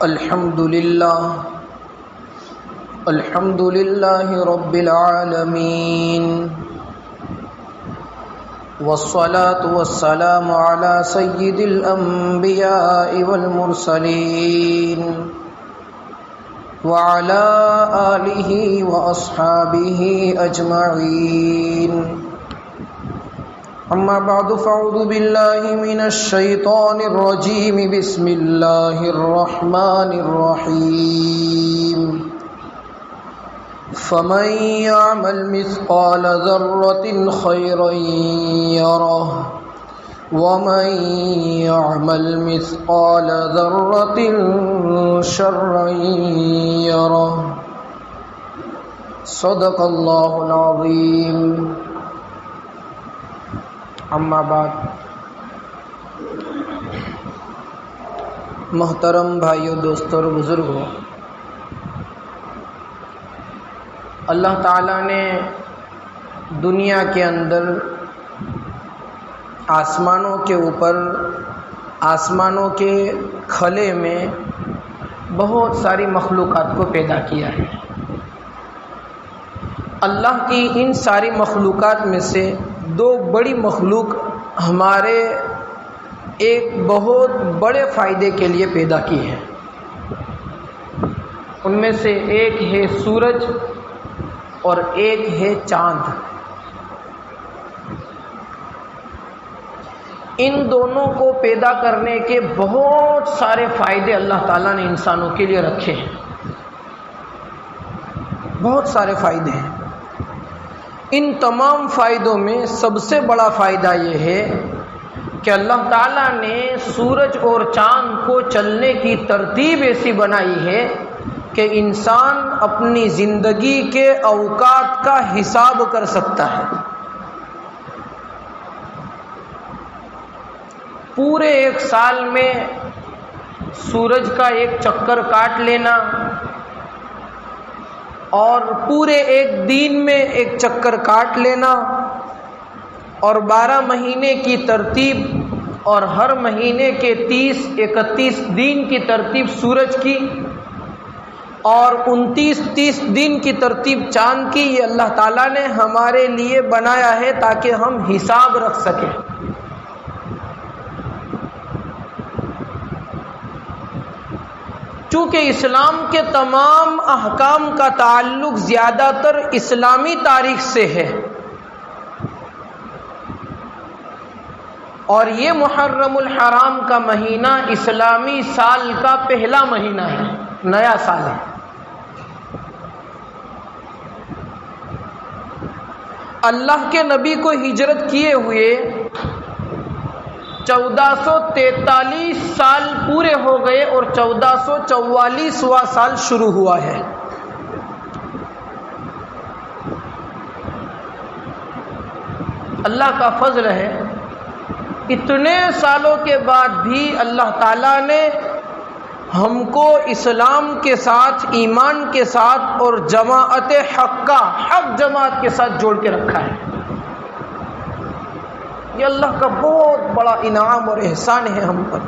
الحمد لله رب العالمين والصلاة والسلام على سيد الأنبياء والمرسلين وعلى آله وأصحابه أجمعين أما بعد فأعوذ بالله من الشيطان الرجيم بسم الله الرحمن الرحيم فمن يعمل مثقال ذرة خيرا يره ومن يعمل مثقال ذرة شرا يره صدق الله العظيم اما بعد محترم بھائیو، دوستو اور بزرگوں، اللہ تعالیٰ نے دنیا کے اندر آسمانوں کے اوپر، آسمانوں کے خلے میں بہت ساری مخلوقات کو پیدا کیا ہے۔ اللہ کی ان ساری مخلوقات میں سے دو بڑی مخلوق ہمارے ایک بہت بڑے فائدے کے لیے پیدا کی ہے۔ ان میں سے ایک ہے سورج اور ایک ہے چاند۔ ان دونوں کو پیدا کرنے کے بہت سارے فائدے اللہ تعالیٰ نے انسانوں کے لیے رکھے ہیں، بہت سارے فائدے ہیں۔ ان تمام فائدوں میں سب سے بڑا فائدہ یہ ہے کہ اللہ تعالیٰ نے سورج اور چاند کو چلنے کی ترتیب ایسی بنائی ہے کہ انسان اپنی زندگی کے اوقات کا حساب کر سکتا ہے۔ پورے ایک سال میں سورج کا ایک چکر کاٹ لینا اور پورے ایک دن میں ایک چکر کاٹ لینا اور 12 مہینے کی ترتیب اور ہر مہینے کے 30-31 دن کی ترتیب سورج کی اور 29-30 دن کی ترتیب چاند کی، یہ اللہ تعالیٰ نے ہمارے لیے بنایا ہے تاکہ ہم حساب رکھ سکیں۔ چونکہ اسلام کے تمام احکام کا تعلق زیادہ تر اسلامی تاریخ سے ہے اور یہ محرم الحرام کا مہینہ اسلامی سال کا پہلا مہینہ ہے، نیا سال ہے۔ اللہ کے نبی کو ہجرت کیے ہوئے 1443 سال پورے ہو گئے اور 1444واں سال شروع ہوا ہے۔ اللہ کا فضل ہے، اتنے سالوں کے بعد بھی اللہ تعالیٰ نے ہم کو اسلام کے ساتھ، ایمان کے ساتھ اور جماعت حق جماعت کے ساتھ جوڑ کے رکھا ہے۔ یہ اللہ کا بہت بڑا انعام اور احسان ہے ہم پر۔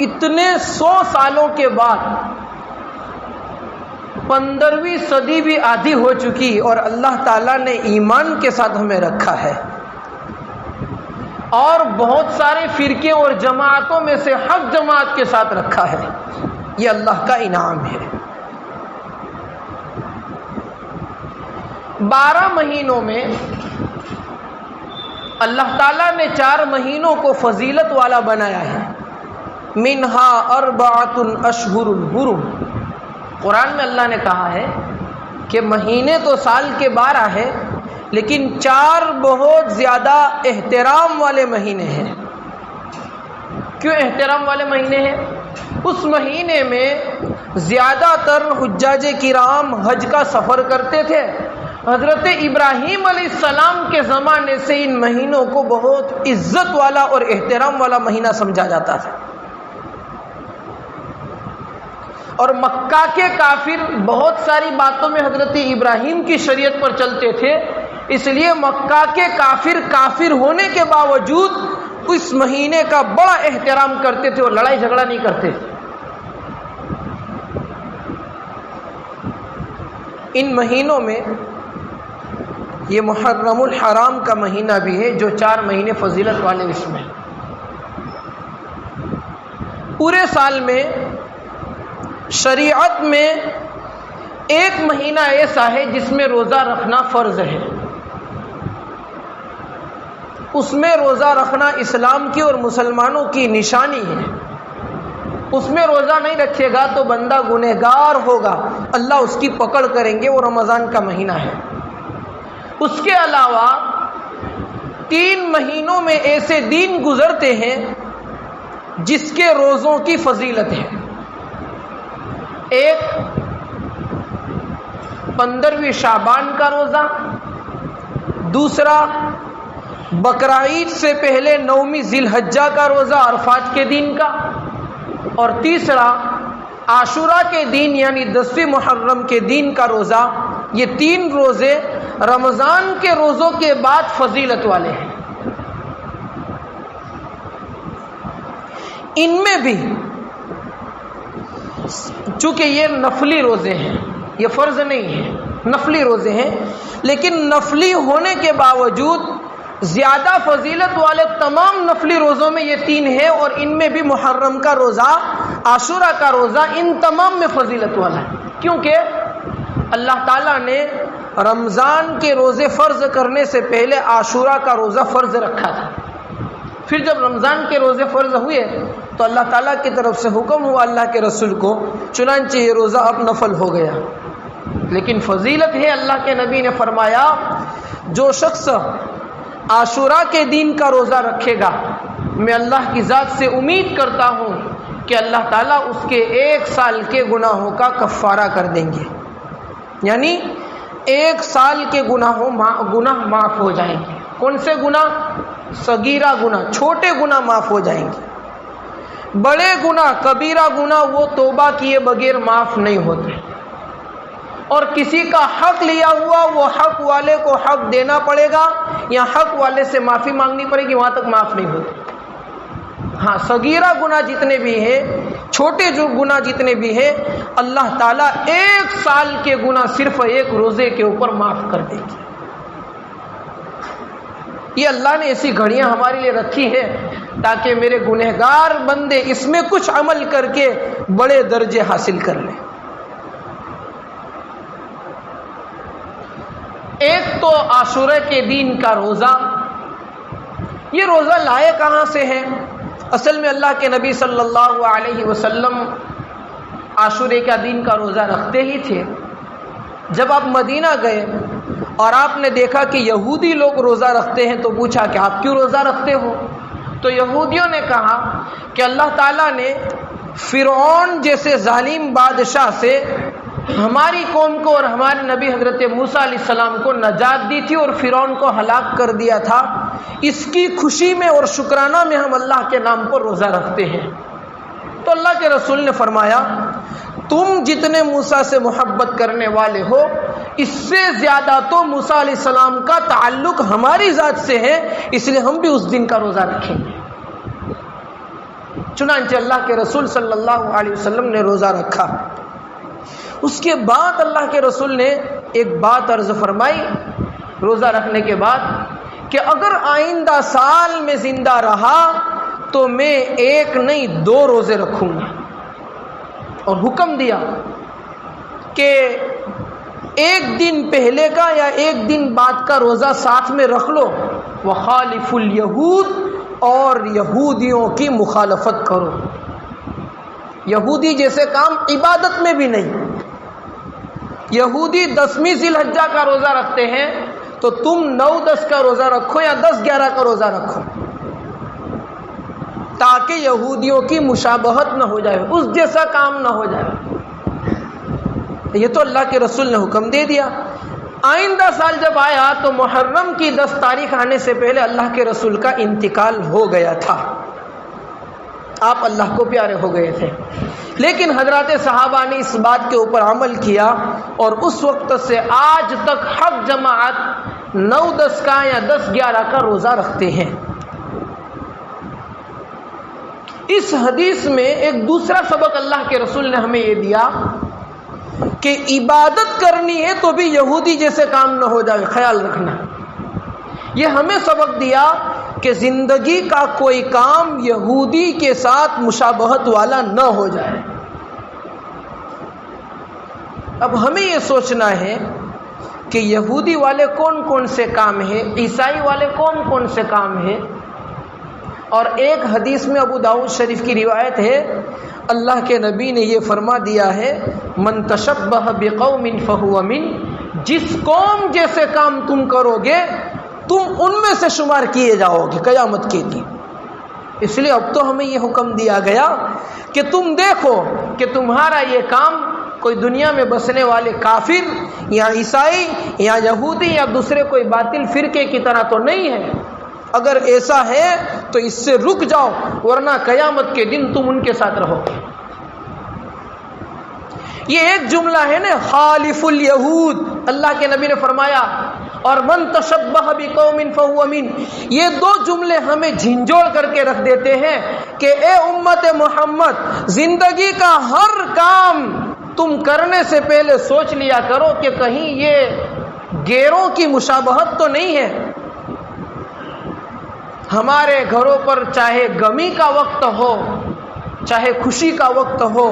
اتنے 100 سالوں کے بعد 15ویں صدی بھی آدھی ہو چکی اور اللہ تعالیٰ نے ایمان کے ساتھ ہمیں رکھا ہے اور بہت سارے فرقے اور جماعتوں میں سے حق جماعت کے ساتھ رکھا ہے۔ یہ اللہ کا انعام ہے۔ 12 مہینوں میں اللہ تعالیٰ نے 4 مہینوں کو فضیلت والا بنایا ہے۔ منہا اربعۃ اشہر الحرم، قرآن میں اللہ نے کہا ہے کہ مہینے تو سال کے 12 ہیں لیکن 4 بہت زیادہ احترام والے مہینے ہیں۔ کیوں احترام والے مہینے ہیں؟ اس مہینے میں زیادہ تر حجاج کرام حج کا سفر کرتے تھے۔ حضرت ابراہیم علیہ السلام کے زمانے سے ان مہینوں کو بہت عزت والا اور احترام والا مہینہ سمجھا جاتا تھا، اور مکہ کے کافر بہت ساری باتوں میں حضرت ابراہیم کی شریعت پر چلتے تھے، اس لیے مکہ کے کافر ہونے کے باوجود اس مہینے کا بڑا احترام کرتے تھے اور لڑائی جھگڑا نہیں کرتے تھے۔ ان مہینوں میں یہ محرم الحرام کا مہینہ بھی ہے جو 4 مہینے فضیلت والے اس میں۔ پورے سال میں شریعت میں ایک مہینہ ایسا ہے جس میں روزہ رکھنا فرض ہے۔ اس میں روزہ رکھنا اسلام کی اور مسلمانوں کی نشانی ہے۔ اس میں روزہ نہیں رکھے گا تو بندہ گنہگار ہوگا، اللہ اس کی پکڑ کریں گے۔ وہ رمضان کا مہینہ ہے۔ اس کے علاوہ 3 مہینوں میں ایسے دن گزرتے ہیں جس کے روزوں کی فضیلت ہے۔ ایک 15ویں شعبان کا روزہ، دوسرا بقرعید سے پہلے 9ویں ذی الحجہ کا روزہ عرفات کے دن کا، اور تیسرا عاشورہ کے دن یعنی 10ویں محرم کے دن کا روزہ۔ یہ 3 روزے رمضان کے روزوں کے بعد فضیلت والے ہیں۔ ان میں بھی چونکہ یہ نفلی روزے ہیں، یہ فرض نہیں ہے، نفلی روزے ہیں، لیکن نفلی ہونے کے باوجود زیادہ فضیلت والے تمام نفلی روزوں میں یہ 3 ہیں، اور ان میں بھی محرم کا روزہ، عاشورہ کا روزہ ان تمام میں فضیلت والا ہے، کیونکہ اللہ تعالیٰ نے رمضان کے روزے فرض کرنے سے پہلے عاشورہ کا روزہ فرض رکھا تھا۔ پھر جب رمضان کے روزے فرض ہوئے تو اللہ تعالیٰ کی طرف سے حکم ہوا اللہ کے رسول کو، چنانچہ یہ روزہ اب نفل ہو گیا۔ لیکن فضیلت ہے، اللہ کے نبی نے فرمایا جو شخص عاشورہ کے دن کا روزہ رکھے گا، میں اللہ کی ذات سے امید کرتا ہوں کہ اللہ تعالیٰ اس کے 1 سال کے گناہوں کا کفارہ کر دیں گے، یعنی 1 سال کے گناہ معاف ہو جائیں گے۔ کون سے گناہ؟ صغیرہ گناہ، چھوٹے گناہ معاف ہو جائیں گے۔ بڑے گناہ، کبیرہ گناہ، وہ توبہ کیے بغیر معاف نہیں ہوتے، اور کسی کا حق لیا ہوا وہ حق والے کو حق دینا پڑے گا یا حق والے سے معافی مانگنی پڑے گی، وہاں تک معاف نہیں ہوتے۔ ہاں، صغیرہ گناہ جتنے بھی ہیں، چھوٹے جو گناہ جتنے بھی ہیں، اللہ تعالیٰ 1 سال کے گناہ صرف 1 روزے کے اوپر معاف کر دے گی۔ یہ اللہ نے ایسی گھڑیاں ہمارے لیے رکھی ہے تاکہ میرے گنہگار بندے اس میں کچھ عمل کر کے بڑے درجے حاصل کر لیں۔ ایک تو عاشورہ کے دن کا روزہ، یہ روزہ لائے کہاں سے ہے؟ اصل میں اللہ کے نبی صلی اللہ علیہ وسلم عاشورے کا دن کا روزہ رکھتے ہی تھے۔ جب آپ مدینہ گئے اور آپ نے دیکھا کہ یہودی لوگ روزہ رکھتے ہیں تو پوچھا کہ آپ کیوں روزہ رکھتے ہو؟ تو یہودیوں نے کہا کہ اللہ تعالیٰ نے فرعون جیسے ظالم بادشاہ سے ہماری قوم کو اور ہمارے نبی حضرت موسیٰ علیہ السلام کو نجات دی تھی اور فرعون کو ہلاک کر دیا تھا، اس کی خوشی میں اور شکرانہ میں ہم اللہ کے نام پر روزہ رکھتے ہیں۔ تو اللہ کے رسول نے فرمایا تم جتنے موسیٰ سے محبت کرنے والے ہو، اس سے زیادہ تو موسیٰ علیہ السلام کا تعلق ہماری ذات سے ہے، اس لیے ہم بھی اس دن کا روزہ رکھیں گے۔ چنانچہ اللہ کے رسول صلی اللہ علیہ وسلم نے روزہ رکھا۔ اس کے بعد اللہ کے رسول نے ایک بات عرض فرمائی روزہ رکھنے کے بعد کہ اگر آئندہ سال میں زندہ رہا تو میں 1 نہیں 2 روزے رکھوں گا، اور حکم دیا کہ 1 دن پہلے کا یا 1 دن بعد کا روزہ ساتھ میں رکھ لو، وخالف الیہود، اور یہودیوں کی مخالفت کرو۔ یہودی جیسے کام عبادت میں بھی نہیں۔ یہودی 10ویں ذی الحجہ کا روزہ رکھتے ہیں تو تم 9-10 کا روزہ رکھو یا 10-11 کا روزہ رکھو، تاکہ یہودیوں کی مشابہت نہ ہو جائے، اس جیسا کام نہ ہو جائے۔ یہ تو اللہ کے رسول نے حکم دے دیا۔ آئندہ سال جب آیا تو محرم کی 10 تاریخ آنے سے پہلے اللہ کے رسول کا انتقال ہو گیا تھا، آپ اللہ کو پیارے ہو گئے تھے، لیکن حضرات صحابہ نے اس بات کے اوپر عمل کیا اور اس وقت سے آج تک حق جماعت 9-10 کا یا 10-11 کا روزہ رکھتے ہیں۔ اس حدیث میں ایک دوسرا سبق اللہ کے رسول نے ہمیں یہ دیا کہ عبادت کرنی ہے تو بھی یہودی جیسے کام نہ ہو جائے، خیال رکھنا۔ یہ ہمیں سبق دیا کہ زندگی کا کوئی کام یہودی کے ساتھ مشابہت والا نہ ہو جائے۔ اب ہمیں یہ سوچنا ہے کہ یہودی والے کون کون سے کام ہیں، عیسائی والے کون کون سے کام ہیں۔ اور ایک حدیث میں ابو داؤد شریف کی روایت ہے، اللہ کے نبی نے یہ فرما دیا ہے، من تشبہ بقوم فہو من، جس قوم جیسے کام تم کرو گے تم ان میں سے شمار کیے جاؤ گے قیامت کے دن۔ اس لیے اب تو ہمیں یہ حکم دیا گیا کہ تم دیکھو کہ تمہارا یہ کام کوئی دنیا میں بسنے والے کافر یا عیسائی یا یہودی یا دوسرے کوئی باطل فرقے کی طرح تو نہیں ہے۔ اگر ایسا ہے تو اس سے رک جاؤ، ورنہ قیامت کے دن تم ان کے ساتھ رہو گے۔ یہ ایک جملہ ہے نا، خالف الیہود، اللہ کے نبی نے فرمایا، اور من تشبہ بقوم فہو من، یہ دو جملے ہمیں جھنجھوڑ کر کے رکھ دیتے ہیں کہ اے امت محمد، زندگی کا ہر کام تم کرنے سے پہلے سوچ لیا کرو کہ کہیں یہ غیروں کی مشابہت تو نہیں ہے۔ ہمارے گھروں پر چاہے غمی کا وقت ہو چاہے خوشی کا وقت ہو،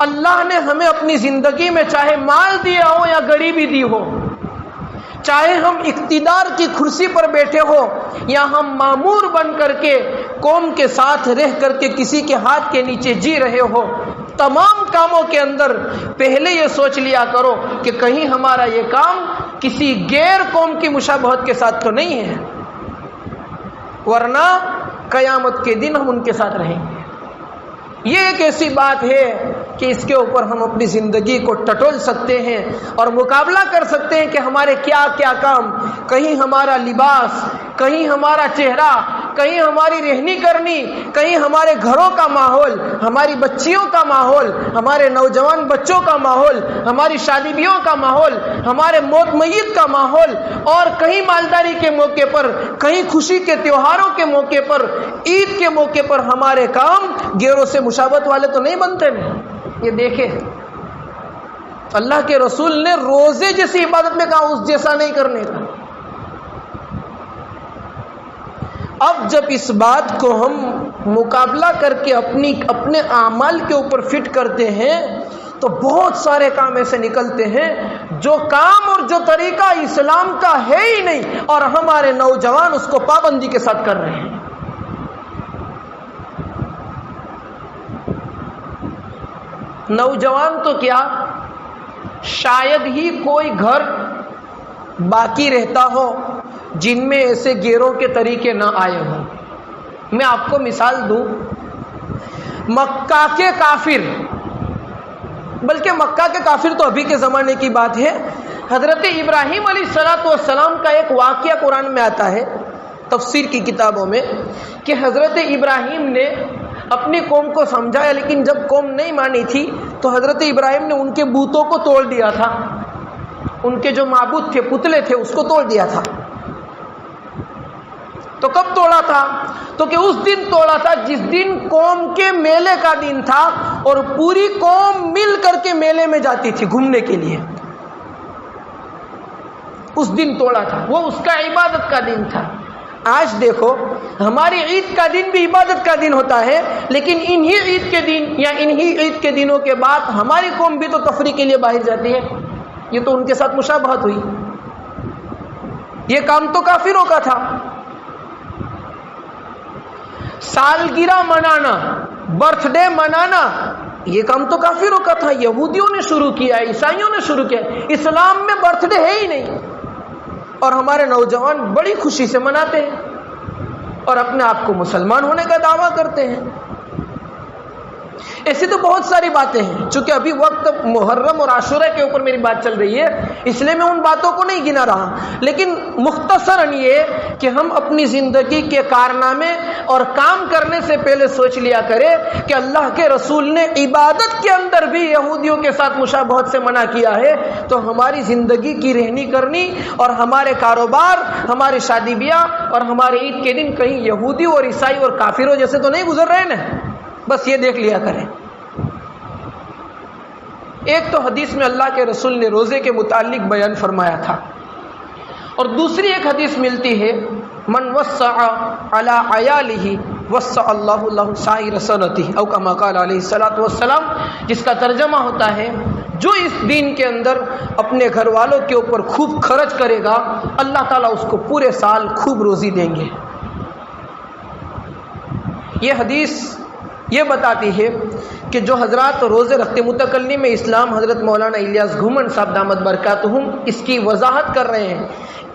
اللہ نے ہمیں اپنی زندگی میں چاہے مال دیا ہو یا غریبی دی ہو، چاہے ہم اقتدار کی کرسی پر بیٹھے ہو یا ہم مامور بن کر کے قوم کے ساتھ رہ کر کے کسی کے ہاتھ کے نیچے جی رہے ہو، تمام کاموں کے اندر پہلے یہ سوچ لیا کرو کہ کہیں ہمارا یہ کام کسی غیر قوم کی مشابہت کے ساتھ تو نہیں ہے، ورنہ قیامت کے دن ہم ان کے ساتھ رہیں گے۔ یہ ایک ایسی بات ہے کہ اس کے اوپر ہم اپنی زندگی کو ٹٹول سکتے ہیں اور مقابلہ کر سکتے ہیں کہ ہمارے کیا کیا کام، کہیں ہمارا لباس، کہیں ہمارا چہرہ، کہیں ہماری رہنی کرنی، کہیں ہمارے گھروں کا ماحول، ہماری بچیوں کا ماحول، ہمارے نوجوان بچوں کا ماحول، ہماری شادی بیاہوں کا ماحول، ہمارے موت میت کا ماحول، اور کہیں مالداری کے موقع پر، کہیں خوشی کے تیوہاروں کے موقع پر، عید کے موقع پر ہمارے کام غیروں سے مشابہت والے تو نہیں بنتے نا۔ یہ دیکھیں اللہ کے رسول نے روزے جیسی عبادت میں کہا اس جیسا نہیں کرنے کا۔ اب جب اس بات کو ہم مقابلہ کر کے اپنے اعمال کے اوپر فٹ کرتے ہیں تو بہت سارے کام ایسے نکلتے ہیں جو کام اور جو طریقہ اسلام کا ہے ہی نہیں، اور ہمارے نوجوان اس کو پابندی کے ساتھ کر رہے ہیں۔ نوجوان تو کیا، شاید ہی کوئی گھر باقی رہتا ہو جن میں ایسے غیروں کے طریقے نہ آئے ہوں۔ میں آپ کو مثال دوں، مکہ کے کافر، بلکہ مکہ کے کافر تو ابھی کے زمانے کی بات ہے، حضرت ابراہیم علیہ السلام کا ایک واقعہ قرآن میں آتا ہے تفسیر کی کتابوں میں کہ حضرت ابراہیم نے اپنی قوم کو سمجھایا، لیکن جب قوم نہیں مانی تھی تو حضرت ابراہیم نے ان کے بتوں کو توڑ دیا تھا، ان کے جو معبود تھے، پتلے تھے، اس کو توڑ دیا تھا۔ تو کب توڑا تھا؟ تو کہ اس دن توڑا تھا جس دن قوم کے میلے کا دن تھا، اور پوری قوم مل کر کے میلے میں جاتی تھی گھومنے کے لیے، اس دن توڑا تھا، وہ اس کا عبادت کا دن تھا۔ آج دیکھو ہماری عید کا دن بھی عبادت کا دن ہوتا ہے، لیکن انہی عید کے دن یا انہی عید کے دنوں کے بعد ہماری قوم بھی تو تفریح کے لیے باہر جاتی ہے، یہ تو ان کے ساتھ مشابہت ہوئی۔ یہ کام تو کافروں کا تھا۔ سالگرہ منانا، برتھ ڈے منانا، یہ کام تو کافروں کا تھا، یہودیوں نے شروع کیا ہے، عیسائیوں نے شروع کیا ہے۔ اسلام میں برتھ ڈے ہے ہی نہیں، اور ہمارے نوجوان بڑی خوشی سے مناتے ہیں اور اپنے آپ کو مسلمان ہونے کا دعویٰ کرتے ہیں۔ ایسی تو بہت ساری باتیں ہیں، چونکہ ابھی وقت محرم اور عاشورہ کے اوپر میری بات چل رہی ہے، اس لیے میں ان باتوں کو نہیں گنا رہا، لیکن مختصراً یہ کہ ہم اپنی زندگی کے کارنامے اور کام کرنے سے پہلے سوچ لیا کریں کہ اللہ کے رسول نے عبادت کے اندر بھی یہودیوں کے ساتھ مشابہت سے منع کیا ہے، تو ہماری زندگی کی رہنی کرنی اور ہمارے کاروبار، ہماری شادی بیاہ اور ہمارے عید کے دن کہیں یہودی اور عیسائی اور کافروں جیسے تو نہیں گزر رہے نا۔ بس یہ دیکھ لیا کریں۔ ایک تو حدیث میں اللہ کے رسول نے روزے کے متعلق بیان فرمایا تھا، اور دوسری ایک حدیث ملتی ہے من وسع علی عیالہ وسع اللہ له سائر سنتہ او کما قال علیہ الصلوۃ والسلام، جس کا ترجمہ ہوتا ہے جو اس دین کے اندر اپنے گھر والوں کے اوپر خوب خرچ کرے گا اللہ تعالیٰ اس کو پورے سال خوب روزی دیں گے۔ یہ حدیث یہ بتاتی ہے کہ جو حضرات روزے رکھتے، متکلم اسلام حضرت مولانا الیاس گھومن صاحب دامت برکاتہم اس کی وضاحت کر رہے ہیں۔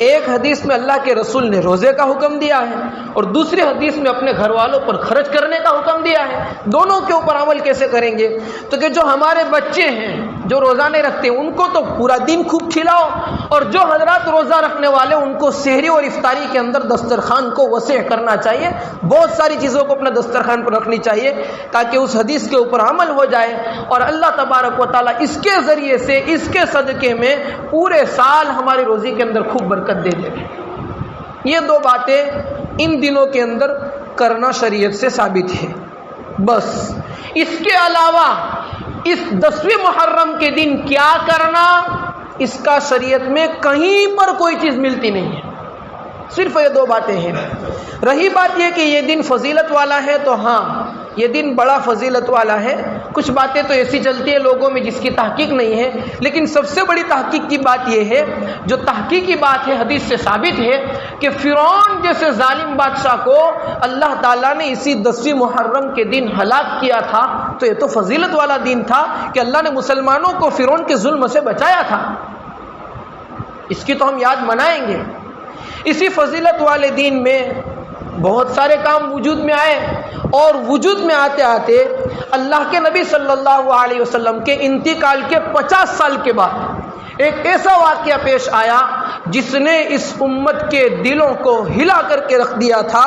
ایک حدیث میں اللہ کے رسول نے روزے کا حکم دیا ہے، اور دوسری حدیث میں اپنے گھر والوں پر خرچ کرنے کا حکم دیا ہے۔ دونوں کے اوپر عمل کیسے کریں گے؟ تو کہ جو ہمارے بچے ہیں جو روزہ نہیں رکھتے ان کو تو پورا دن خوب کھلاؤ، اور جو حضرات روزہ رکھنے والے ان کو سحری اور افطاری کے اندر دسترخوان کو وسیع کرنا چاہیے، بہت ساری چیزوں کو اپنا دسترخوان پر رکھنی چاہیے تاکہ اس حدیث کے اوپر عمل ہو جائے، اور اللہ تبارک و تعالیٰ اس کے ذریعے سے اس کے صدقے میں پورے سال ہماری روزی کے اندر خوب برکت دے دے گے۔ یہ دو باتیں ان دنوں کے اندر کرنا شریعت سے ثابت ہے۔ بس اس کے علاوہ اس 10ویں محرم کے دن کیا کرنا، اس کا شریعت میں کہیں پر کوئی چیز ملتی نہیں ہے، صرف یہ دو باتیں ہیں۔ رہی بات یہ کہ یہ دن فضیلت والا ہے، تو ہاں یہ دن بڑا فضیلت والا ہے، کچھ باتیں تو ایسی چلتی ہیں لوگوں میں جس کی تحقیق نہیں ہے، لیکن سب سے بڑی تحقیق کی بات یہ ہے، جو تحقیقی بات ہے حدیث سے ثابت ہے کہ فرعون جیسے ظالم بادشاہ کو اللہ تعالیٰ نے اسی 10ویں محرم کے دن ہلاک کیا تھا، تو یہ تو فضیلت والا دن تھا کہ اللہ نے مسلمانوں کو فرعون کے ظلم سے بچایا تھا، اس کی تو ہم یاد منائیں گے۔ اسی فضیلت والے دین میں بہت سارے کام وجود میں آئے، اور وجود میں آتے آتے اللہ کے نبی صلی اللہ علیہ وسلم کے انتقال کے 50 سال کے بعد ایک ایسا واقعہ پیش آیا جس نے اس امت کے دلوں کو ہلا کر کے رکھ دیا تھا۔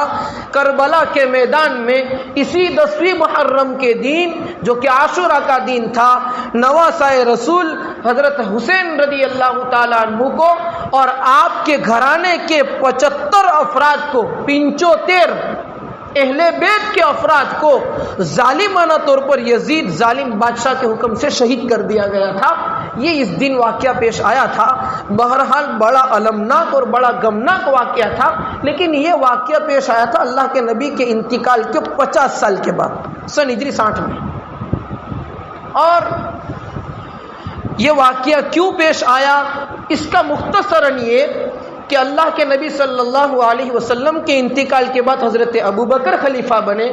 کربلا کے میدان میں اسی 10ویں محرم کے دن جو کہ عاشورہ کا دن تھا، نواسۂ رسول حضرت حسین رضی اللہ تعالیٰ عنہ کو اور آپ کے گھرانے کے 75 افراد کو، 75 اہل بیت کے افراد کو ظالمانہ طور پر یزید ظالم بادشاہ کے حکم سے شہید کر دیا گیا تھا۔ یہ اس دن واقعہ پیش آیا تھا۔ بہرحال بڑا المناک اور بڑا غمناک واقعہ تھا، لیکن یہ واقعہ پیش آیا تھا اللہ کے نبی کے انتقال کے 50 سال کے بعد، سن ہجری 60 میں۔ اور یہ واقعہ کیوں پیش آیا، اس کا مختصراً یہ کہ اللہ کے نبی صلی اللہ علیہ وسلم کے انتقال کے بعد حضرت ابوبکر خلیفہ بنے،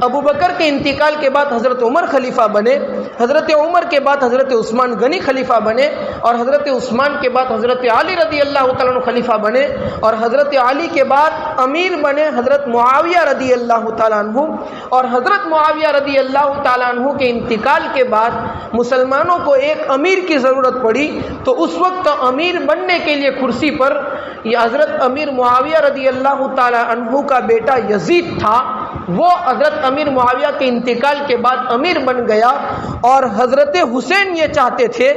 ابوبکر کے انتقال کے بعد حضرت عمر خلیفہ بنے، حضرت عمر کے بعد حضرت عثمان غنی خلیفہ بنے، اور حضرت عثمان کے بعد حضرت علی رضی اللہ تعالیٰ عنہ خلیفہ بنے، اور حضرت علی کے بعد امیر بنے حضرت معاویہ رضی اللہ تعالیٰ عنہ، اور حضرت معاویہ رضی اللہ تعالیٰ عنہ کے انتقال کے بعد مسلمانوں کو ایک امیر کی ضرورت پڑی، تو اس وقت امیر بننے کے لیے کرسی پر یہ حضرت امیر معاویہ رضی اللہ تعالی عنہ کا بیٹا یزید تھا، وہ حضرت امیر معاویہ کے انتقال کے بعد امیر بن گیا، اور حضرت حسین یہ چاہتے تھے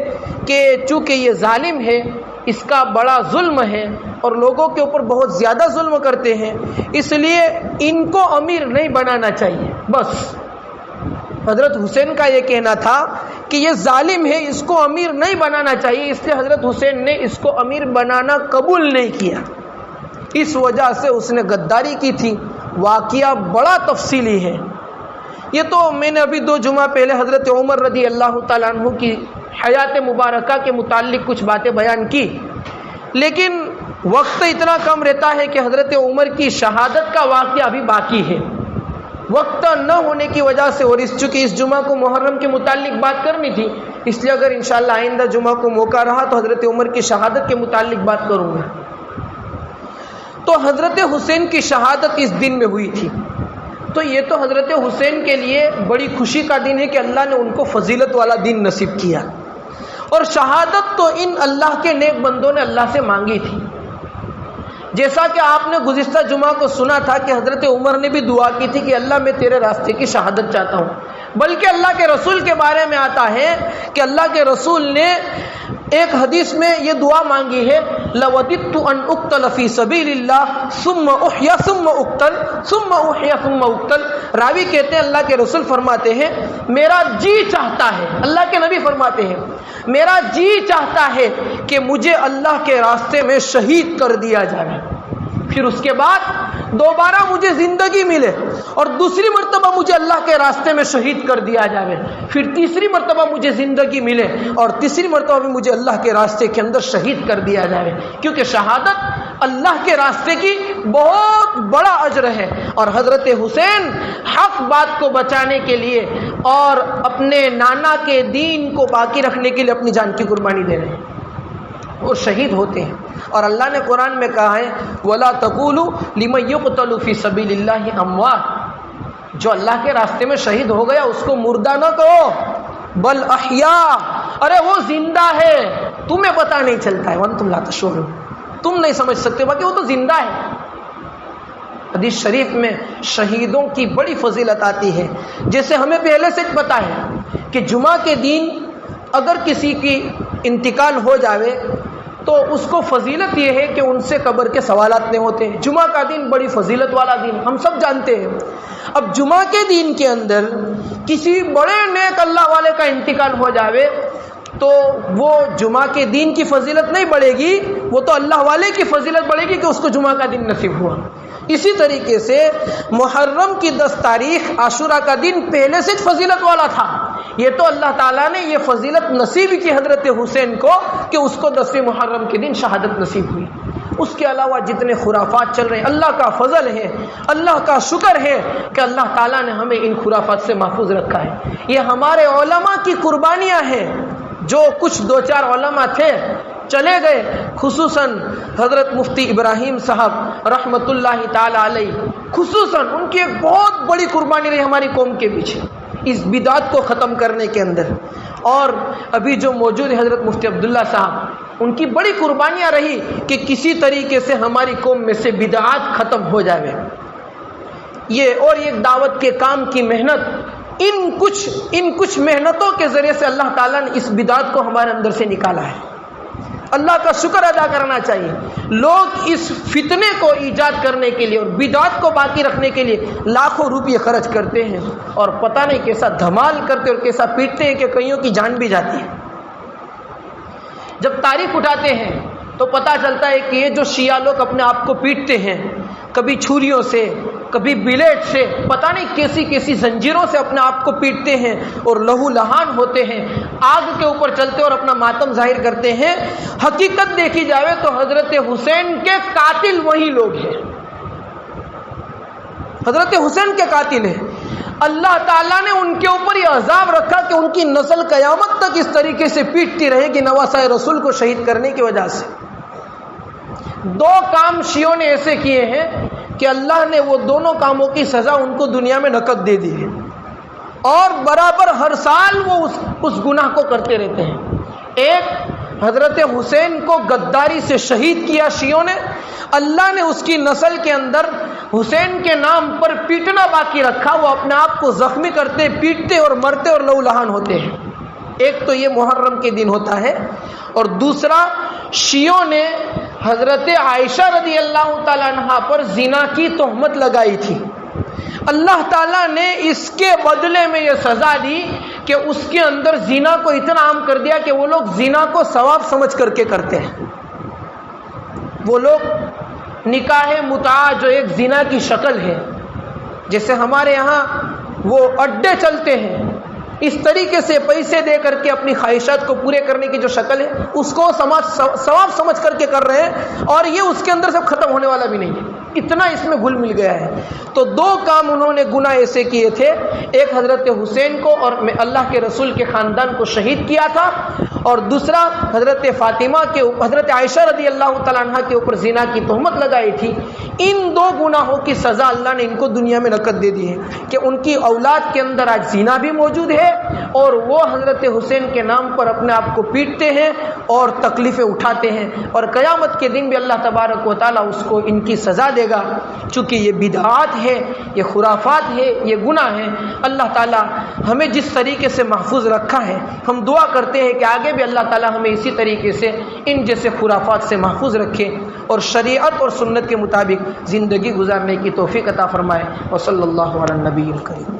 کہ چونکہ یہ ظالم ہے، اس کا بڑا ظلم ہے اور لوگوں کے اوپر بہت زیادہ ظلم کرتے ہیں، اس لیے ان کو امیر نہیں بنانا چاہیے۔ بس حضرت حسین کا یہ کہنا تھا کہ یہ ظالم ہے، اس کو امیر نہیں بنانا چاہیے، اس لیے حضرت حسین نے اس کو امیر بنانا قبول نہیں کیا، اس وجہ سے اس نے غداری کی تھی۔ واقعہ بڑا تفصیلی ہے، یہ تو میں نے ابھی 2 جمعہ پہلے حضرت عمر رضی اللہ تعالیٰ عنہ کی حیات مبارکہ کے متعلق کچھ باتیں بیان کی، لیکن وقت اتنا کم رہتا ہے کہ حضرت عمر کی شہادت کا واقعہ ابھی باقی ہے، وقت نہ ہونے کی وجہ سے، اور چونکہ اس جمعہ کو محرم کے متعلق بات کرنی تھی، اس لیے اگر انشاءاللہ آئندہ جمعہ کو موقع رہا تو حضرت عمر کی شہادت کے متعلق بات کروں گا۔ تو حضرت حسین کی شہادت اس دن میں ہوئی تھی، تو یہ تو حضرت حسین کے لیے بڑی خوشی کا دن ہے کہ اللہ نے ان کو فضیلت والا دن نصیب کیا، اور شہادت تو ان اللہ کے نیک بندوں نے اللہ سے مانگی تھی، جیسا کہ آپ نے گزشتہ جمعہ کو سنا تھا کہ حضرت عمر نے بھی دعا کی تھی کہ اللہ میں تیرے راستے کی شہادت چاہتا ہوں، بلکہ اللہ کے رسول کے بارے میں آتا ہے کہ اللہ کے رسول نے ایک حدیث میں یہ دعا مانگی ہے، لَوَدِدْتُ أَنْ أُقْتَلَ فِي سَبِيلِ اللَّهِ ثُمَّ أُحْيَا ثُمَّ أُقْتَلْ ثُمَّ أُحْيَا ثُمَّ أُقْتَلْ۔ راوی کہتے ہیں اللہ کے رسول فرماتے ہیں میرا جی چاہتا ہے، اللہ کے نبی فرماتے ہیں میرا جی چاہتا ہے کہ مجھے اللہ کے راستے میں شہید کر دیا جائے، پھر اس کے بعد دوبارہ مجھے زندگی ملے اور دوسری مرتبہ مجھے اللہ کے راستے میں شہید کر دیا جائے، پھر تیسری مرتبہ مجھے زندگی ملے اور تیسری مرتبہ بھی مجھے اللہ کے راستے کے اندر شہید کر دیا جائے، کیونکہ شہادت اللہ کے راستے کی بہت بڑا اجر ہے۔ اور حضرت حسین حق بات کو بچانے کے لیے اور اپنے نانا کے دین کو باقی رکھنے کے لیے اپنی جان کی قربانی دے رہے ہیں اور شہید ہوتے ہیں۔ اور اللہ نے قرآن میں کہا ہے وَلَا تَقُولُوا لِمَن يُقْتَلُ فِي سَبِيلِ اللَّهِ أَمْوَاتٌ، جو اللہ کے راستے میں شہید ہو گیا اس کو مردہ نہ کہو، بل احیاء، ارے وہ زندہ ہے، تمہیں پتہ نہیں چلتا ہے، وَأَنْتُمْ لَا تَشْعُرُونَ، تم نہیں سمجھ سکتے، باقی وہ تو زندہ ہے۔ حدیث شریف میں شہیدوں کی بڑی فضیلت آتی ہے، جیسے ہمیں پہلے سے پتہ ہے کہ جمعہ کے دن اگر کسی کی انتقال ہو جاوے تو اس کو فضیلت یہ ہے کہ ان سے قبر کے سوالات نہیں ہوتے ہیں۔ جمعہ کا دن بڑی فضیلت والا دن ہم سب جانتے ہیں۔ اب جمعہ کے دن کے اندر کسی بڑے نیک اللہ والے کا انتقال ہو جاوے تو وہ جمعہ کے دن کی فضیلت نہیں بڑھے گی، وہ تو اللہ والے کی فضیلت بڑھے گی کہ اس کو جمعہ کا دن نصیب ہوا۔ اسی طریقے سے محرم کی 10 تاریخ عاشورہ کا دن پہلے سے فضیلت والا تھا، یہ تو اللہ تعالیٰ نے یہ فضیلت نصیب کی حضرت حسین کو کہ اس کو 10 محرم کے دن شہادت نصیب ہوئی۔ اس کے علاوہ جتنے خرافات چل رہے ہیں، اللہ کا فضل ہے، اللہ کا شکر ہے کہ اللہ تعالیٰ نے ہمیں ان خرافات سے محفوظ رکھا ہے۔ یہ ہمارے علماء کی قربانیاں ہیں، جو کچھ 2-4 علماء تھے چلے گئے، خصوصاً حضرت مفتی ابراہیم صاحب رحمۃ اللہ تعالی علیہ، خصوصاً ان کی ایک بہت بڑی قربانی رہی ہماری قوم کے پیچھے اس بدعت کو ختم کرنے کے اندر، اور ابھی جو موجود ہے حضرت مفتی عبداللہ صاحب، ان کی بڑی قربانیاں رہی کہ کسی طریقے سے ہماری قوم میں سے بدعات ختم ہو جائے۔ یہ اور ایک دعوت کے کام کی محنت، ان کچھ محنتوں کے ذریعے سے اللہ تعالیٰ نے اس بدعت کو ہمارے اندر سے نکالا ہے۔ اللہ کا شکر ادا کرنا چاہیے۔ لوگ اس فتنے کو ایجاد کرنے کے لیے اور بدعت کو باقی رکھنے کے لیے لاکھوں روپے خرچ کرتے ہیں اور پتہ نہیں کیسا دھمال کرتے اور کیسا پیٹتے ہیں کہ کئیوں کی جان بھی جاتی ہے۔ جب تاریخ اٹھاتے ہیں تو پتہ چلتا ہے کہ یہ جو شیعہ لوگ اپنے آپ کو پیٹتے ہیں، کبھی چھریوں سے، کبھی بلیٹ سے، پتہ نہیں کیسی کیسی زنجیروں سے اپنے آپ کو پیٹتے ہیں اور لہو لہان ہوتے ہیں، آگ کے اوپر چلتے اور اپنا ماتم ظاہر کرتے ہیں۔ حقیقت دیکھی جائے تو حضرت حسین کے قاتل وہی لوگ ہیں، حضرت حسین کے قاتل ہیں۔ اللہ تعالیٰ نے ان کے اوپر یہ عذاب رکھا کہ ان کی نسل قیامت تک اس طریقے سے پیٹتی رہے گی نواسۂ رسول کو شہید کرنے کی وجہ سے۔ 2 کام شیعوں نے ایسے کیے ہیں کہ اللہ نے وہ دونوں کاموں کی سزا ان کو دنیا میں نقد دے دی ہے، اور برابر ہر سال وہ اس گناہ کو کرتے رہتے ہیں۔ ایک، حضرت حسین کو غداری سے شہید کیا شیعوں نے، اللہ نے اس کی نسل کے اندر حسین کے نام پر پیٹنا باقی رکھا، وہ اپنے آپ کو زخمی کرتے، پیٹتے اور مرتے اور لہو لہان ہوتے ہیں۔ ایک تو یہ محرم کے دن ہوتا ہے، اور دوسرا شیعوں نے حضرت عائشہ رضی اللہ تعالیٰ عنہا پر زنا کی تہمت لگائی تھی۔ اللہ تعالیٰ نے اس کے بدلے میں یہ سزا دی کہ اس کے اندر زنا کو اتنا عام کر دیا کہ وہ لوگ زنا کو ثواب سمجھ کر کے کرتے ہیں۔ وہ لوگ نکاح متعہ جو ایک زنا کی شکل ہے، جیسے ہمارے یہاں وہ اڈے چلتے ہیں، اس طریقے سے پیسے دے کر کے اپنی خواہشات کو پورے کرنے کی جو شکل ہے اس کو ثواب سمجھ کر کے کر رہے ہیں، اور یہ اس کے اندر سے ختم ہونے والا بھی نہیں ہے، اتنا اس میں گھل مل گیا ہے۔ تو 2 کام انہوں نے گناہ ایسے کیے تھے، ایک حضرت حسین کو اور اللہ کے رسول کے خاندان کو شہید کیا تھا، اور دوسرا حضرت فاطمہ کے حضرت عائشہ رضی اللہ تعالیٰ عنہ کے اوپر زنا کی تہمت لگائی تھی۔ ان 2 گناہوں کی سزا اللہ نے ان کو دنیا میں نقد دے دی ہے کہ ان کی اولاد کے اندر آج زنا بھی موجود ہے، اور وہ حضرت حسین کے نام پر اپنے آپ کو پیٹتے ہیں اور تکلیفیں اٹھاتے ہیں، اور قیامت کے دن بھی اللہ تبارک و تعالیٰ اس کو ان کی سزا دے پڑے گا، چونکہ یہ بدعات ہے، یہ خرافات ہے، یہ گناہ ہے۔ اللہ تعالیٰ ہمیں جس طریقے سے محفوظ رکھا ہے، ہم دعا کرتے ہیں کہ آگے بھی اللہ تعالیٰ ہمیں اسی طریقے سے ان جیسے خرافات سے محفوظ رکھے اور شریعت اور سنت کے مطابق زندگی گزارنے کی توفیق عطا فرمائے۔ وصلی اللہ علی النبی الکریم۔